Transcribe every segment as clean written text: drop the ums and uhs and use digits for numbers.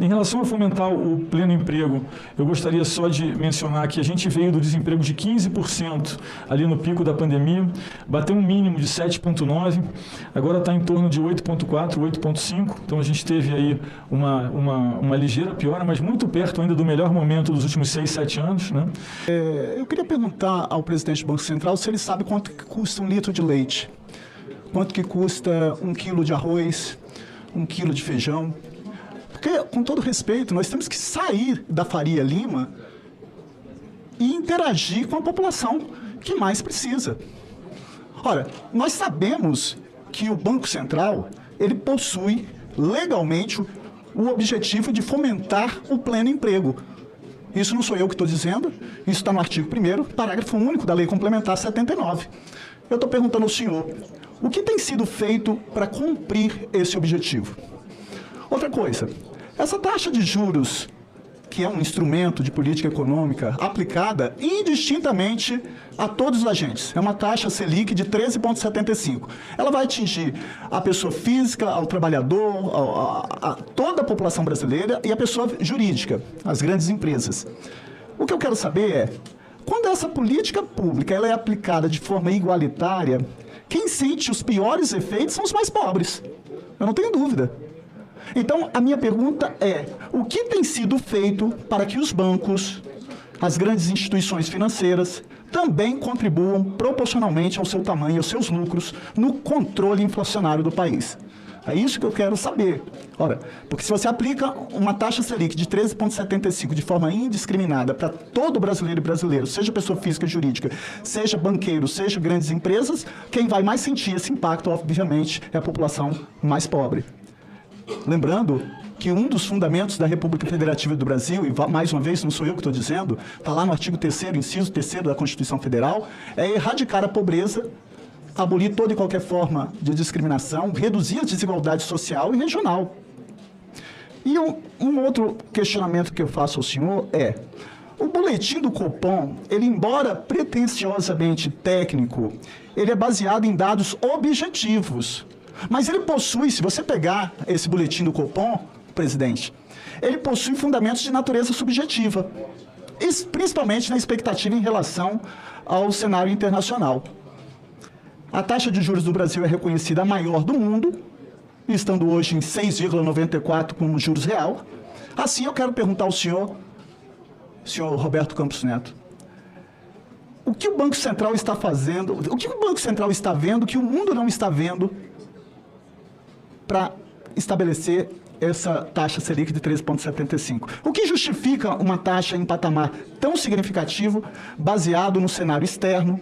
Em relação a fomentar o pleno emprego, eu gostaria só de mencionar que a gente veio do desemprego de 15% ali no pico da pandemia, bateu um mínimo de 7,9%, agora está em torno de 8,4%, 8,5%, então a gente teve aí uma ligeira piora, mas muito perto ainda do melhor momento dos últimos 6, 7 anos, né? Eu queria perguntar ao presidente do Banco Central se ele sabe quanto que custa um litro de leite, quanto que custa 1 quilo de arroz, 1 quilo de feijão. Porque, com todo respeito, nós temos que sair da Faria Lima e interagir com a população que mais precisa. Ora, nós sabemos que o Banco Central, ele possui legalmente o objetivo de fomentar o pleno emprego. Isso não sou eu que estou dizendo, isso está no artigo 1º, parágrafo único da Lei Complementar 79. Eu estou perguntando ao senhor, o que tem sido feito para cumprir esse objetivo? Outra coisa, essa taxa de juros, que é um instrumento de política econômica aplicada indistintamente a todos os agentes, é uma taxa Selic de 13,75. Ela vai atingir a pessoa física, ao trabalhador, a toda a população brasileira e a pessoa jurídica, as grandes empresas. O que eu quero saber é, quando essa política pública ela é aplicada de forma igualitária, quem sente os piores efeitos são os mais pobres. Eu não tenho dúvida. Então, a minha pergunta é, o que tem sido feito para que os bancos, as grandes instituições financeiras, também contribuam proporcionalmente ao seu tamanho, aos seus lucros, no controle inflacionário do país? É isso que eu quero saber. Ora, porque se você aplica uma taxa Selic de 13,75 de forma indiscriminada para todo brasileiro e brasileiro, seja pessoa física e jurídica, seja banqueiro, seja grandes empresas, quem vai mais sentir esse impacto, obviamente, é a população mais pobre. Lembrando que um dos fundamentos da República Federativa do Brasil, e mais uma vez não sou eu que estou dizendo, está lá no artigo 3º, inciso 3º da Constituição Federal, é erradicar a pobreza, abolir toda e qualquer forma de discriminação, reduzir a desigualdade social e regional. E um outro questionamento que eu faço ao senhor é, o boletim do Copom, ele embora pretensiosamente técnico, ele é baseado em dados objetivos. Mas ele possui, se você pegar esse boletim do Copom, presidente, ele possui fundamentos de natureza subjetiva, principalmente na expectativa em relação ao cenário internacional. A taxa de juros do Brasil é reconhecida a maior do mundo, estando hoje em 6,94 com juros real. Assim, eu quero perguntar ao senhor Roberto Campos Neto, o que o Banco Central está fazendo, o que o Banco Central está vendo que o mundo não está vendo para estabelecer essa taxa Selic de 13,75. O que justifica uma taxa em patamar tão significativo, baseado no cenário externo,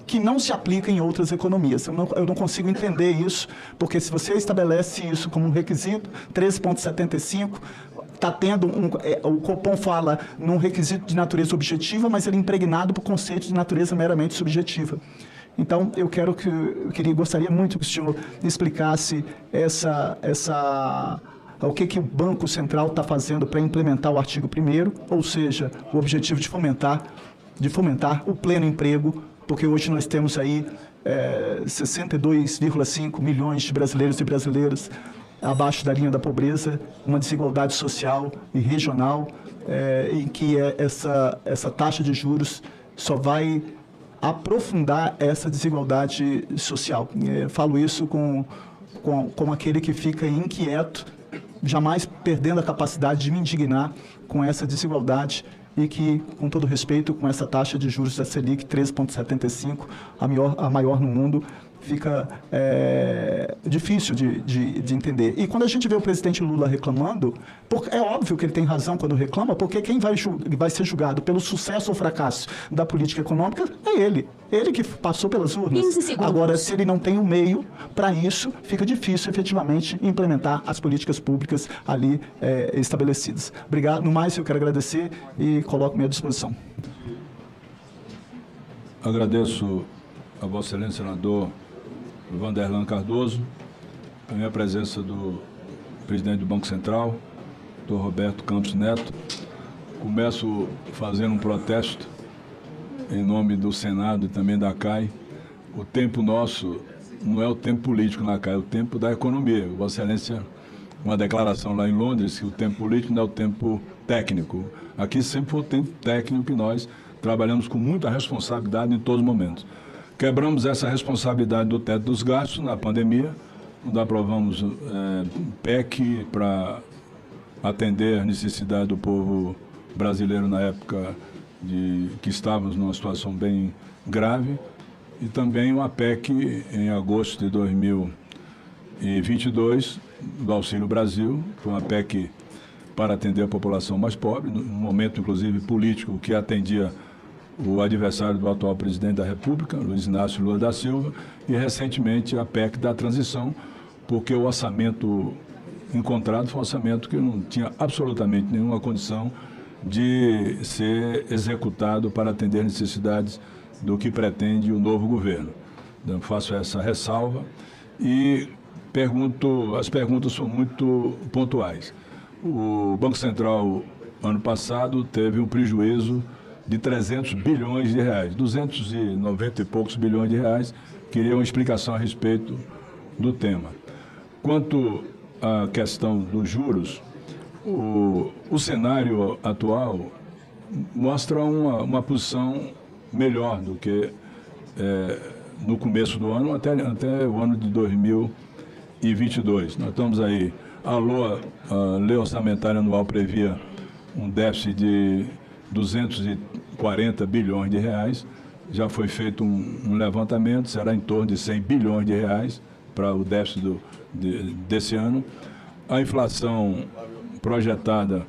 que não se aplica em outras economias? Eu não consigo entender isso, porque se você estabelece isso como um requisito, 13,75, está tendo o Copom fala num requisito de natureza objetiva, mas ele é impregnado por conceitos de natureza meramente subjetiva. Então, gostaria muito que o senhor explicasse o que o Banco Central está fazendo para implementar o artigo 1º, ou seja, o objetivo de fomentar o pleno emprego, porque hoje nós temos aí 62,5 milhões de brasileiros e brasileiras abaixo da linha da pobreza, uma desigualdade social e regional, em que essa taxa de juros só vai aprofundar essa desigualdade social. Falo isso com aquele que fica inquieto, jamais perdendo a capacidade de me indignar com essa desigualdade e que, com todo respeito, com essa taxa de juros da Selic 13,75, a maior no mundo, fica difícil de entender. E quando a gente vê o presidente Lula reclamando, é óbvio que ele tem razão quando reclama, porque quem vai ser julgado pelo sucesso ou fracasso da política econômica é ele. Ele que passou pelas urnas. 15 segundos. Agora, se ele não tem um meio para isso, fica difícil, efetivamente, implementar as políticas públicas ali estabelecidas. Obrigado. No mais, eu quero agradecer e coloco-me à disposição. Agradeço a Vossa Excelência, senador Vanderlan Cardoso, a minha presença do presidente do Banco Central, Dr. Roberto Campos Neto. Começo fazendo um protesto em nome do Senado e também da CAI. O tempo nosso não é o tempo político na CAI, é o tempo da economia. Vossa Excelência uma declaração lá em Londres que o tempo político não é o tempo técnico. Aqui sempre foi o tempo técnico que nós trabalhamos com muita responsabilidade em todos os momentos. Quebramos essa responsabilidade do teto dos gastos na pandemia, quando aprovamos PEC para atender a necessidade do povo brasileiro na época que estávamos numa situação bem grave, e também uma PEC em agosto de 2022, do Auxílio Brasil, foi uma PEC para atender a população mais pobre, num momento, inclusive, político, que atendia o adversário do atual presidente da República, Luiz Inácio Lula da Silva, e, recentemente, a PEC da transição, porque o orçamento encontrado foi um orçamento que não tinha absolutamente nenhuma condição de ser executado para atender necessidades do que pretende o novo governo. Então, faço essa ressalva e as perguntas são muito pontuais. O Banco Central, ano passado, teve um prejuízo de 300 bilhões de reais, 290 e poucos bilhões de reais. Queria uma explicação a respeito do tema. Quanto à questão dos juros, o cenário atual mostra uma posição melhor do que no começo do ano, até o ano de 2022. Nós estamos aí, a lei orçamentária anual previa um déficit de 240 bilhões de reais, já foi feito um levantamento, será em torno de 100 bilhões de reais para o déficit desse ano. A inflação projetada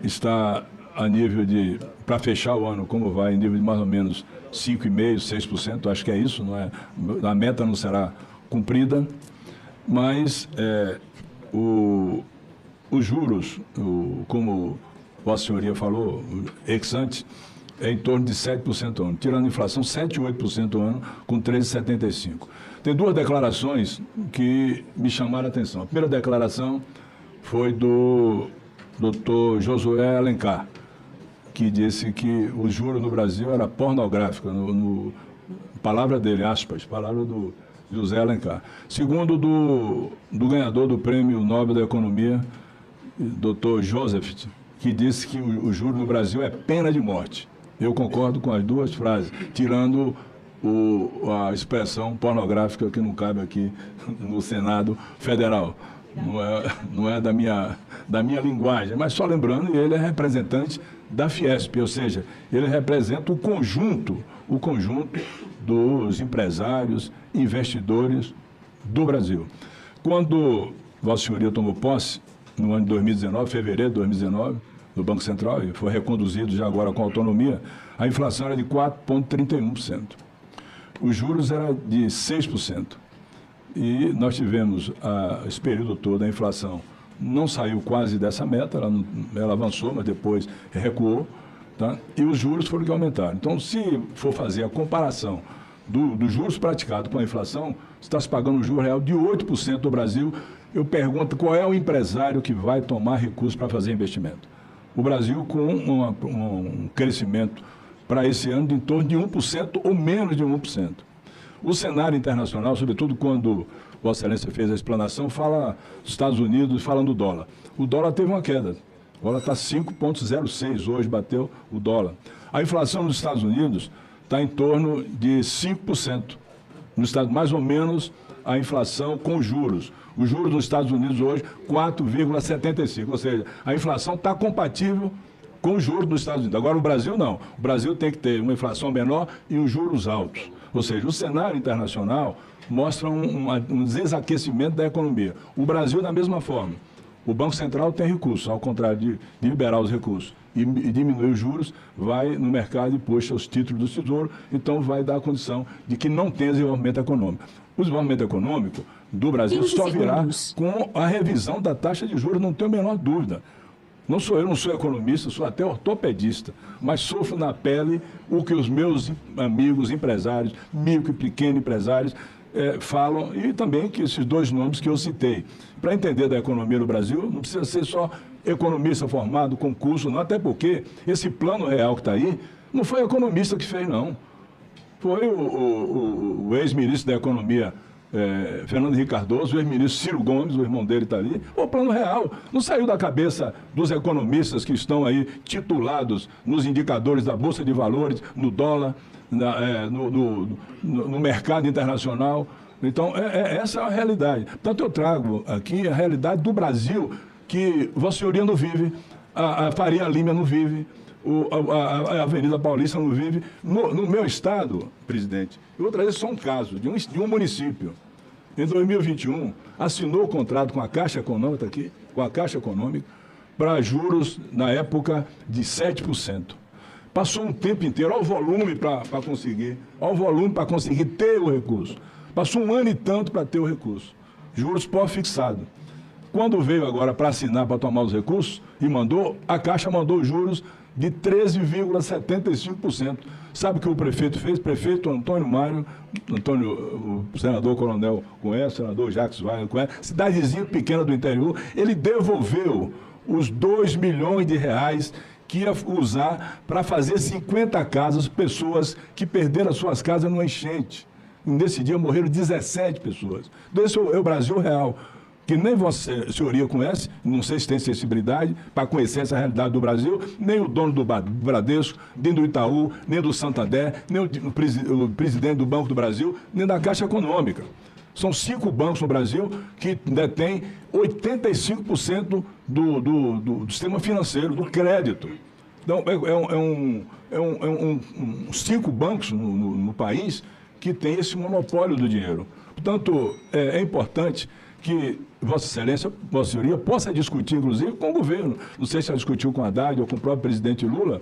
está a nível de, para fechar o ano, como vai, em nível de mais ou menos 5,5%, 6%, acho que é isso, não é? A meta não será cumprida, mas os juros, como Vossa Senhoria falou, ex ante, é em torno de 7% ao ano, tirando a inflação, 7 ou 8% ao ano, com 13,75%. Tem duas declarações que me chamaram a atenção. A primeira declaração foi do Dr. Josué Alencar, que disse que o juro no Brasil era pornográfico, palavra dele, aspas, palavra do José Alencar. Segundo do ganhador do Prêmio Nobel da Economia, Dr. Joseph, que disse que o juro no Brasil é pena de morte. Eu concordo com as duas frases, tirando a expressão pornográfica que não cabe aqui no Senado Federal. Não é da minha linguagem, mas só lembrando, ele é representante da Fiesp, ou seja, ele representa o conjunto dos empresários, investidores do Brasil. Quando Vossa Senhoria tomou posse, no ano de 2019, fevereiro de 2019, no Banco Central, e foi reconduzido já agora com autonomia, a inflação era de 4,31%. Os juros eram de 6%. E nós tivemos, esse período todo, a inflação não saiu quase dessa meta, ela avançou, mas depois recuou, tá? E os juros foram que aumentaram. Então, se for fazer a comparação dos juros praticados com a inflação, está se pagando um juro real de 8% no Brasil. Eu pergunto, qual é o empresário que vai tomar recursos para fazer investimento? O Brasil com um crescimento para esse ano de em torno de 1% ou menos de 1%. O cenário internacional, sobretudo quando Vossa Excelência fez a explanação, fala dos Estados Unidos, falando do dólar. O dólar teve uma queda. O dólar está 5,06 hoje, bateu o dólar. A inflação nos Estados Unidos está em torno de 5%. Nos Estados, mais ou menos a inflação com juros. Os juros nos Estados Unidos hoje, 4,75%. Ou seja, a inflação está compatível com os juros dos Estados Unidos. Agora, o Brasil não. O Brasil tem que ter uma inflação menor e os juros altos. Ou seja, o cenário internacional mostra um desaquecimento da economia. O Brasil, da mesma forma. O Banco Central tem recursos, ao contrário de liberar os recursos e diminuir os juros, vai no mercado e puxa os títulos do Tesouro, então vai dar a condição de que não tenha desenvolvimento econômico. O desenvolvimento econômico do Brasil só virá com a revisão da taxa de juros, não tenho a menor dúvida. Eu não sou economista, sou até ortopedista, mas sofro na pele o que os meus amigos empresários, micro e pequenos empresários, falam, e também que esses dois nomes que eu citei. Para entender da economia no Brasil, não precisa ser só economista formado, com curso, não, até porque esse plano real que está aí, não foi o economista que fez, não. Foi o ex-ministro da Economia, Fernando Henrique Cardoso, o ex-ministro Ciro Gomes, o irmão dele está ali. O plano real não saiu da cabeça dos economistas que estão aí titulados nos indicadores da Bolsa de Valores, no dólar, no mercado internacional. Então, essa é a realidade. Portanto, eu trago aqui a realidade do Brasil, que Vossa Senhoria não vive, a Faria Lima não vive, a Avenida Paulista não vive. No meu estado, presidente, eu vou trazer só um caso de um município. Em 2021, assinou o contrato com a Caixa Econômica, aqui, com a Caixa Econômica, para juros, na época, de 7%. Passou um tempo inteiro, olha o volume para conseguir ter o recurso. Passou um ano e tanto para ter o recurso. Juros pós-fixado. Quando veio agora para assinar, para tomar os recursos, a Caixa mandou juros de 13,75%. Sabe o que o prefeito fez? Prefeito Antônio Mário, o senador Coronel conhece, o senador Jacques Wagner conhece, cidadezinha pequena do interior, ele devolveu os 2 milhões de reais que ia usar para fazer 50 casas, pessoas que perderam as suas casas numa enchente. Nesse dia morreram 17 pessoas. Então, esse é o Brasil real, que nem Vossa Senhoria conhece, não sei se tem sensibilidade para conhecer essa realidade do Brasil, nem o dono do Bradesco, nem do Itaú, nem do Santander, nem o presidente do Banco do Brasil, nem da Caixa Econômica. São 5 bancos no Brasil que detêm 85% do sistema financeiro, do crédito. Então, 5 bancos no país que tem esse monopólio do dinheiro. Portanto, é importante que Vossa Excelência, Vossa Senhoria, possa discutir, inclusive, com o governo. Não sei se já discutiu com a Haddad ou com o próprio presidente Lula,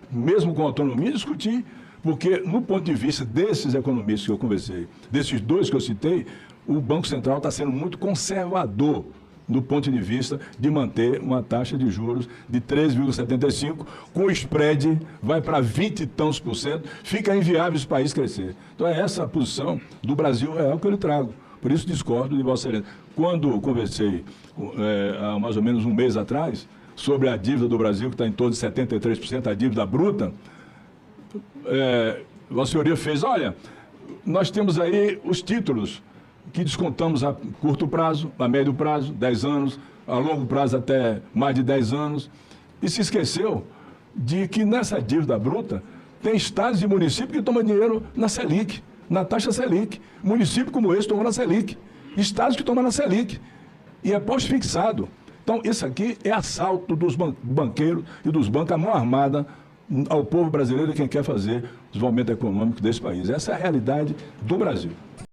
mesmo com autonomia, discutir, porque, no ponto de vista desses economistas que eu conversei, desses 2 que eu citei, o Banco Central está sendo muito conservador do ponto de vista de manter uma taxa de juros de 13,75%, com o spread vai para 20 e tantos por cento, fica inviável esse país crescer. Então é essa a posição do Brasil real que eu lhe trago. Por isso discordo de Vossa Excelência. Quando conversei há mais ou menos um mês atrás sobre a dívida do Brasil, que está em torno de 73%, a dívida bruta, Vossa Senhoria fez, olha, nós temos aí os títulos que descontamos a curto prazo, a médio prazo, 10 anos, a longo prazo até mais de 10 anos, e se esqueceu de que nessa dívida bruta tem estados e municípios que tomam dinheiro na Selic, na taxa Selic. Município como esse tomou na Selic, estados que tomam na Selic, e é pós-fixado. Então, isso aqui é assalto dos banqueiros e dos bancos, a mão armada ao povo brasileiro e quem quer fazer o desenvolvimento econômico desse país. Essa é a realidade do Brasil.